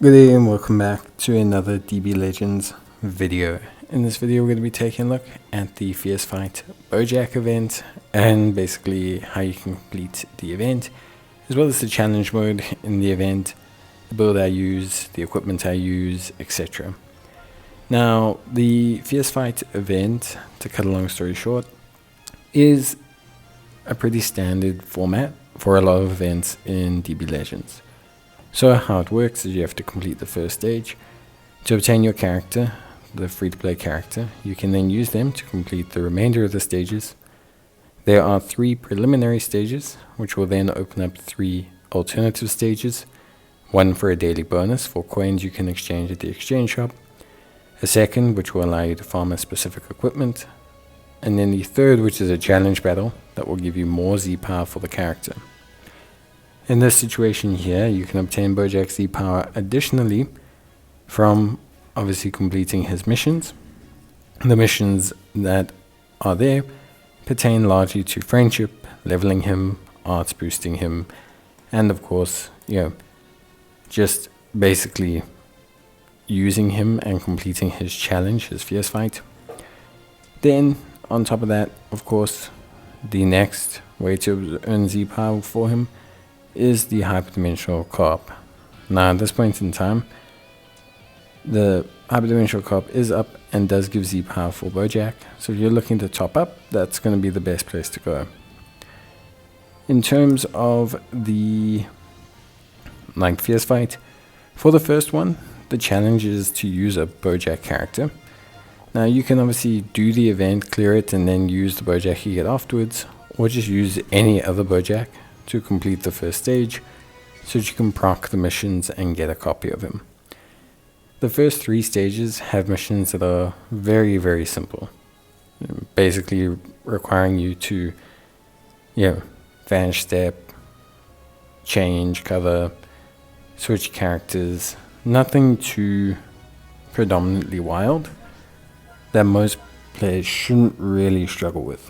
Good day and welcome back to another DB Legends video. In this video we're going to be taking a look at the Fierce Fight Boujack event and basically how you can complete the event, as well as the challenge mode in the event, the build I use, the equipment I use, etc. Now the Fierce Fight event, to cut a long story short, is a pretty standard format for a lot of events in DB Legends. So how it works is you have to complete the first stage. To obtain your character, the free-to-play character, you can then use them to complete the remainder of the stages. There are 3 preliminary stages, which will then open up 3 alternative stages. One for a daily bonus for coins you can exchange at the exchange shop. A second, which will allow you to farm a specific equipment. And then the third, which is a challenge battle that will give you more Z power for the character. In this situation here, you can obtain Boujack Z power additionally from obviously completing his missions. The missions that are there pertain largely to friendship, leveling him, arts boosting him, and of course, just basically using him and completing his challenge, his fierce fight. Then, on top of that, of course, the next way to earn Z power for him is the hyperdimensional co-op. Now at this point in time, the hyperdimensional co-op is up and does give Z power for Boujack, so if you're looking to top up, that's going to be the best place to go. In terms of the fierce fight, for the first one, the challenge is to use a Boujack character. Now you can obviously do the event, clear it, and then use the Boujack you get afterwards, or just use any other Boujack to complete the first stage, so that you can proc the missions and get a copy of him. The first 3 stages have missions that are very, very simple, basically requiring you to, vanish step, change cover, switch characters, nothing too predominantly wild that most players shouldn't really struggle with.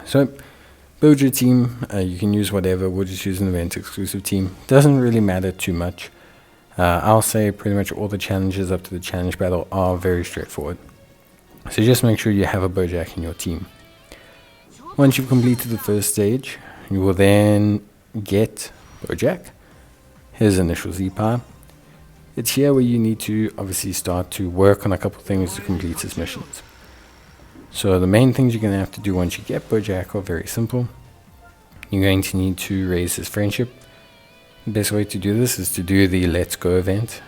So build your team, you can use whatever, we'll just use an event exclusive team, doesn't really matter too much. I'll say pretty much all the challenges up to the challenge battle are very straightforward. So just make sure you have a Boujack in your team. Once you've completed the first stage, you will then get Boujack, his initial Z power. It's here where you need to obviously start to work on a couple things to complete his missions. So the main things you're going to have to do once you get Boujack are very simple. You're going to need to raise his friendship. The best way to do this is to do the Let's Go event.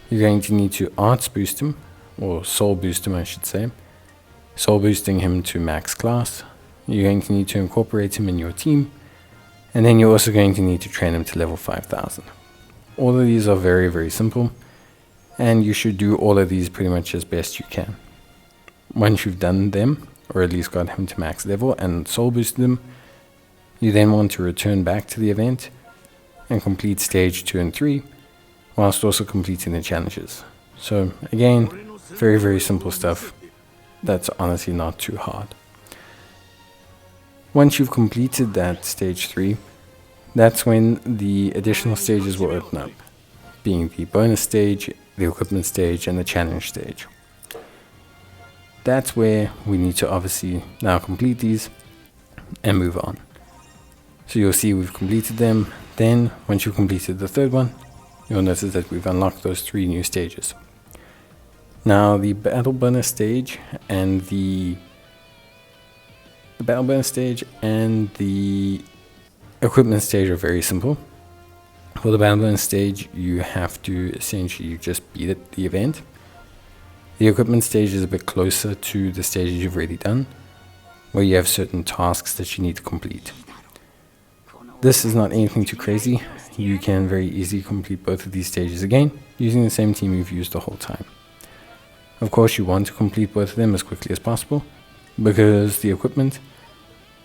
You're going to need to arts boost him, or soul boost him I should say. Soul boosting him to max class. You're going to need to incorporate him in your team. And then you're also going to need to train him to level 5000. All of these are very, very simple. And you should do all of these pretty much as best you can. Once you've done them, or at least got him to max level and soul boosted them, you then want to return back to the event and complete stage 2 and 3, whilst also completing the challenges. So again, very, very simple stuff. That's honestly not too hard. Once you've completed that stage 3, that's when the additional stages will open up, being the bonus stage, the equipment stage, and the challenge stage. That's where we need to obviously now complete these and move on. So you'll see we've completed them. Then once you've completed the third one, you'll notice that we've unlocked those 3 new stages. Now the battle bonus stage and the equipment stage are very simple. For the battle bonus stage, you have to essentially just beat the event. The equipment stage is a bit closer to the stages you've already done, where you have certain tasks that you need to complete. This is not anything too crazy. You can very easily complete both of these stages again, using the same team you've used the whole time. Of course, you want to complete both of them as quickly as possible, because the equipment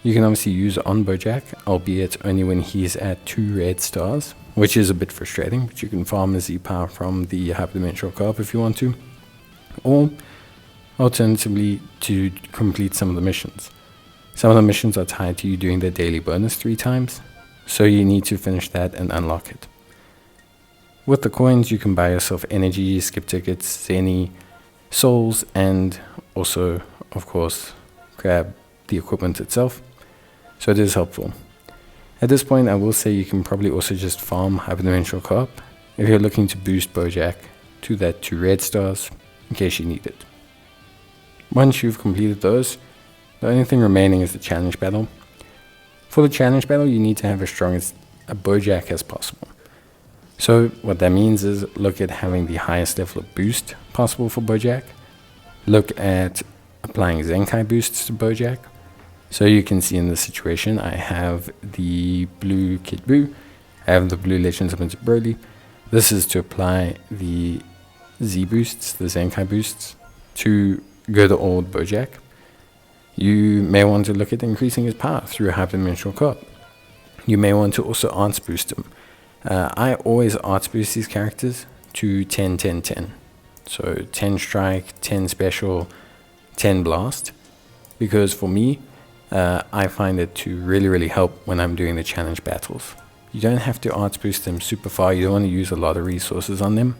you can obviously use on Boujack, albeit only when he's at 2 red stars, which is a bit frustrating, but you can farm his Z power from the hyperdimensional co-op if you want to. Or alternatively to complete some of the missions. Some of the missions are tied to you doing the daily bonus 3 times, so you need to finish that and unlock it. With the coins, you can buy yourself energy, skip tickets, zeni, souls, and also, of course, grab the equipment itself. So it is helpful. At this point, I will say you can probably also just farm hyperdimensional co-op if you're looking to boost Boujack to that 2 red stars in case you need it. Once you've completed those, the only thing remaining is the challenge battle. For the challenge battle, you need to have as strong as a Boujack as possible. So what that means is look at having the highest level of boost possible for Boujack. Look at applying Zenkai boosts to Boujack. So you can see in this situation, I have the blue Kid Buu, I have the blue Legends of Inter Broly. This is to apply the Z boosts, the Zenkai boosts, to good old Boujack. You may want to look at increasing his power through a hyperdimensional co-op. You may want to also arts boost him. I always arts boost these characters to 10, 10, 10. So 10 strike, 10 special, 10 blast. Because for me, I find it to really help when I'm doing the challenge battles. You don't have to arts boost them super far, you don't want to use a lot of resources on them.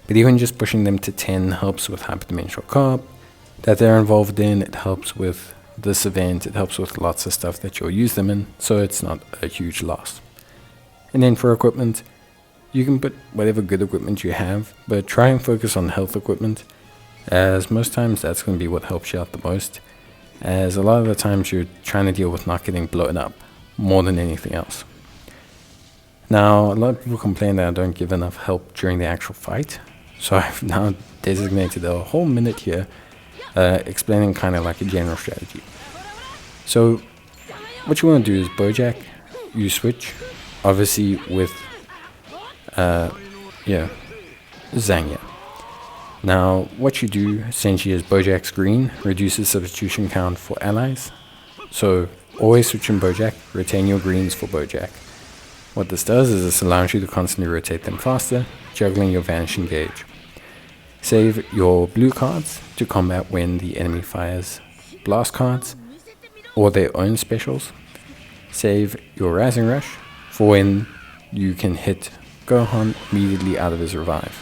But even just pushing them to 10 helps with hyperdimensional co-op that they're involved in, it helps with this event, it helps with lots of stuff that you'll use them in, so it's not a huge loss. And then for equipment, you can put whatever good equipment you have, but try and focus on health equipment, as most times that's going to be what helps you out the most, as a lot of the times you're trying to deal with not getting blown up more than anything else. Now, a lot of people complain that I don't give enough help during the actual fight, so I've now designated a whole minute here explaining kind of like a general strategy. So what you want to do is Boujack, you switch obviously with Zangya. Now what you do essentially is Bojack's green reduces substitution count for allies, so always switch in Boujack, retain your greens for Boujack. What this does is this allows you to constantly rotate them faster, juggling your vanishing gauge. Save your blue cards to combat when the enemy fires blast cards or their own specials. Save your Rising Rush for when you can hit Gohan immediately out of his revive.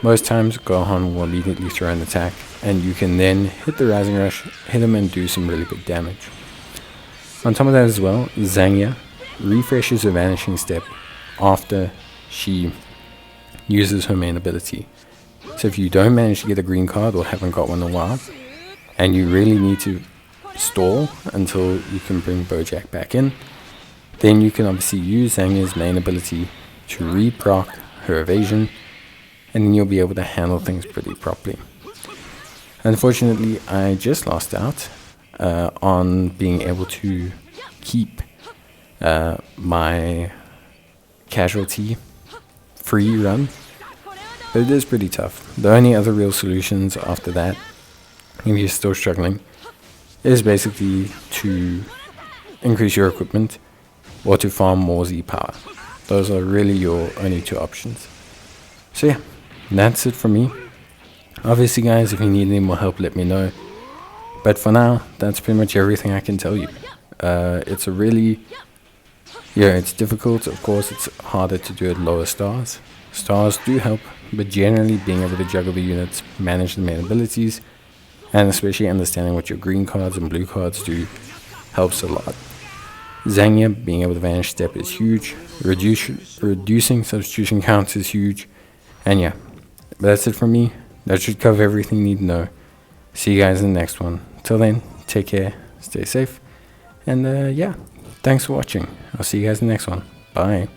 Most times Gohan will immediately throw an attack and you can then hit the Rising Rush, hit him and do some really big damage. On top of that as well, Zangya refreshes her Vanishing Step after she uses her main ability. So if you don't manage to get a green card or haven't got one in a while, and you really need to stall until you can bring Boujack back in, then you can obviously use Zangya's main ability to re-proc her evasion, and then you'll be able to handle things pretty properly. Unfortunately, I just lost out on being able to keep my casualty free run, but it is pretty tough. The only other real solutions after that, if you're still struggling, is basically to increase your equipment or to farm more Z power. Those are really your only two options. So yeah, that's it from me. Obviously guys, if you need any more help, let me know. But for now, that's pretty much everything I can tell you. It's a really, it's difficult. Of course, it's harder to do at lower stars. Stars do help, but generally being able to juggle the units, manage the main abilities, and especially understanding what your green cards and blue cards do helps a lot. Zangya being able to vanish step is huge. Reducing substitution counts is huge. And yeah, but that's it from me. That should cover everything you need to know. See you guys in the next one. Till then, take care, stay safe, and yeah, thanks for watching. I'll see you guys in the next one. Bye.